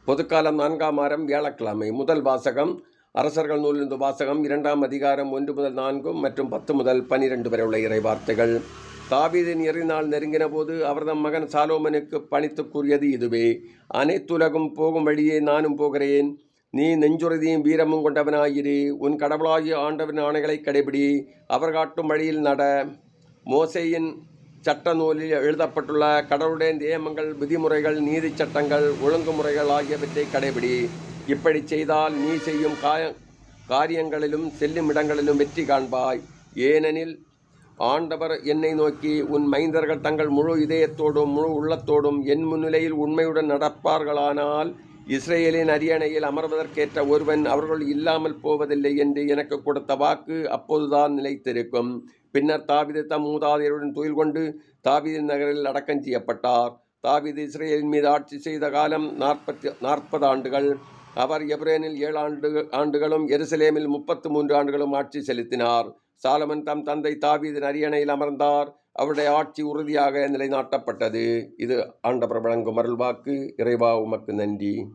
பொதுக்காலம் 4ஆம் வாரம் வியாழக்கிழமை. முதல் வாசகம் அரசர்கள் நூலிலிருந்து வாசகம் 2ஆம் அதிகாரம் 1 முதல் 4 மற்றும் 10 முதல் 12 வரை உள்ள இறை வார்த்தைகள். தாவீதின் இறுதிநாள் நெருங்கின போது அவர்தம் மகன் சாலோமனுக்கு பணித்து கூறியது இதுவே: அனைத்துலகும் போகும் வழியே நானும் போகிறேன். நீ நெஞ்சுறுதியும் வீரமும் கொண்டவனாயிரு. உன் கடவுளாகிய ஆண்டவரின் ஆணைகளை கடைபிடி. அவர் காட்டும் வழியில் நட. மோசேயின் சட்ட நூலில் எழுதப்பட்டுள்ள கடவுளுடைய நியமங்கள், விதிமுறைகள், நீதி சட்டங்கள், ஒழுங்குமுறைகள் ஆகியவற்றை கடைபிடி. இப்படி செய்தால் நீ செய்யும் காரியங்களிலும் செல்லும் இடங்களிலும் வெற்றி காண்பாய். ஏனெனில் ஆண்டவர் என்னை நோக்கி, உன் மைந்தர்கள் தங்கள் முழு இதயத்தோடும் முழு உள்ளத்தோடும் என் முன்னிலையில் உண்மையுடன் நடப்பார்களானால் இஸ்ரேலின் அரியணையில் அமர்வதற்கேற்ற ஒருவன் அவர்கள் இல்லாமல் போவதில்லை என்று எனக்கு கொடுத்த வாக்கு அப்போதுதான் நிலைத்திருக்கும். பின்னர் தாவீது தம் மூதாதையருடன் துயில் கொண்டு தாவீதின் நகரில் அடக்கம் செய்யப்பட்டார். தாவீது இஸ்ரேலின் மீது ஆட்சி செய்த காலம் 40 ஆண்டுகள். அவர் எப்ரோனில் 7 ஆண்டுகளும் எருசலேமில் 33 ஆண்டுகளும் ஆட்சி செலுத்தினார். சாலமன் தம் தந்தை தாவீதின் அரியணையில் அமர்ந்தார். அவருடைய ஆட்சி உறுதியாக நிலைநாட்டப்பட்டது. இது ஆண்டவர் வழங்கும் அருள்வாக்கு. இறைவா, உமக்கு நன்றி.